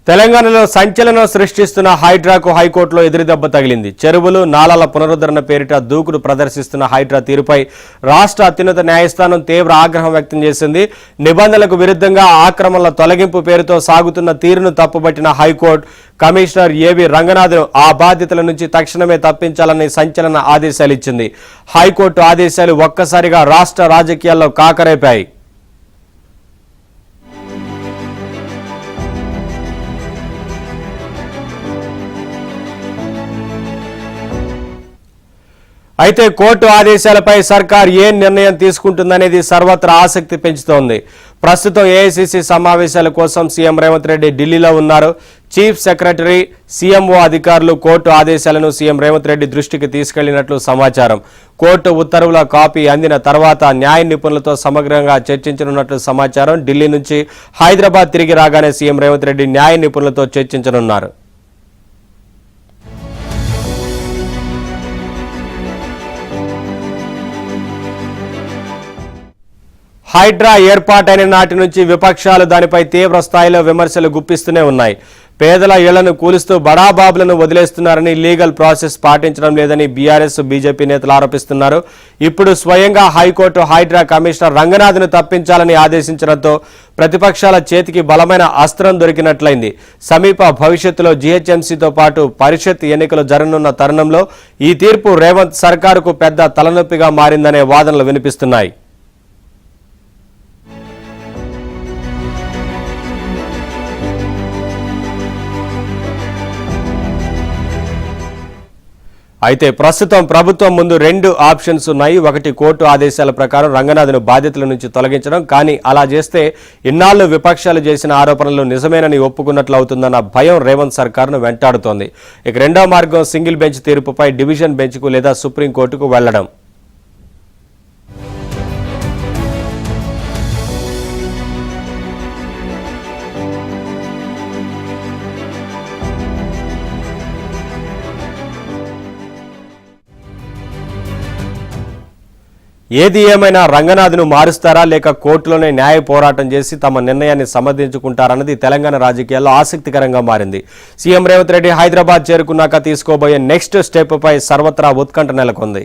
తెలంగాణలో సంచలనం సృష్టిస్తున్న హైడ్రాకు హైకోర్టులో ఎదురుదెబ్బ తగిలింది. చెరువులు నాలాల పునరుద్ధరణ పేరిట దూకుడు ప్రదర్శిస్తున్న హైడ్రా తీరుపై రాష్ట్ర అత్యున్నత న్యాయస్థానం తీవ్ర ఆగ్రహం వ్యక్తం చేసింది. నిబంధనలకు విరుద్ధంగా ఆక్రమణల తొలగింపు పేరుతో సాగుతున్న తీరును తప్పుబట్టిన హైకోర్టు కమిషనర్ ఏవి రంగనాథ్ను ఆ బాధ్యతల నుంచి తక్షణమే తప్పించాలని సంచలన ఆదేశాలు ఇచ్చింది. హైకోర్టు ఆదేశాలు ఒక్కసారిగా రాష్ట్ర రాజకీయాల్లో కాకరేపాయి. అయితే కోర్టు ఆదేశాలపై సర్కార్ ఏ నిర్ణయం తీసుకుంటుందనేది సర్వత్రా ఆసక్తి పెంచుతోంది. ప్రస్తుతం ఏఐసీసీ సమావేశాల కోసం సీఎం రేవంత్ రెడ్డి ఢిల్లీలో ఉన్నారు. చీఫ్ సెక్రటరీ, సీఎంఓ అధికారులు కోర్టు ఆదేశాలను సీఎం రేవంత్ రెడ్డి దృష్టికి తీసుకెళ్లినట్లు సమాచారం. కోర్టు ఉత్తర్వుల కాపీ అందిన తర్వాత న్యాయ నిపుణులతో సమగ్రంగా చర్చించనున్నట్లు సమాచారం. ఢిల్లీ నుంచి హైదరాబాద్ తిరిగి రాగానే సీఎం రేవంత్ రెడ్డి న్యాయ నిపుణులతో చర్చించనున్నారు. హైడ్రా ఏర్పాటైన నాటి నుంచి విపక్షాలు దానిపై తీవ్ర స్థాయిలో విమర్శలు గుప్పిస్తూనే ఉన్నాయి. పేదల ఇళ్లను కూలుస్తూ బడాబాబులను వదిలేస్తున్నారని, లీగల్ ప్రాసెస్ పాటించడం లేదని బీఆర్ఎస్, బీజేపీ నేతలు ఆరోపిస్తున్నారు. ఇప్పుడు స్వయంగా హైకోర్టు హైడ్రా కమిషనర్ రంగనాథ్ను తప్పించాలని ఆదేశించడంతో ప్రతిపక్షాల చేతికి బలమైన అస్త్రం దొరికినట్లయింది. సమీప భవిష్యత్తులో జీహెచ్ఎంసీతో పాటు పరిషత్ ఎన్నికలు జరగనున్న తరుణంలో ఈ తీర్పు రేవంత్ సర్కారుకు పెద్ద తలనొప్పిగా మారిందనే వాదనలు వినిపిస్తున్నాయి. అయితే ప్రస్తుతం ప్రభుత్వం ముందు రెండు ఆప్షన్స్ ఉన్నాయి. ఒకటి, కోర్టు ఆదేశాల ప్రకారం రంగనాథ్ను బాధ్యతల నుంచి తొలగించడం. కానీ అలా చేస్తే ఇన్నాళ్లు విపక్షాలు చేసిన ఆరోపణలు నిజమేనని ఒప్పుకున్నట్లు అవుతుందన్న భయం రేవంత్ సర్కార్ను వెంటాడుతోంది. ఇక రెండో మార్గం సింగిల్ బెంచ్ తీర్పుపై డివిజన్ బెంచ్కు లేదా సుప్రీంకోర్టుకు వెళ్లడం. ఏది ఏమైనా రంగనాథ్ను మారుస్తారా లేక కోర్టులోనే న్యాయ పోరాటం చేసి తమ నిర్ణయాన్ని సమర్థించుకుంటారన్నది తెలంగాణ రాజకీయాల్లో ఆసక్తికరంగా మారింది. సీఎం రేవంత్ రెడ్డి హైదరాబాద్ చేరుకున్నాక తీసుకోబోయే నెక్స్ట్ స్టెప్ పై సర్వత్రా ఉత్కంఠ నెలకొంది.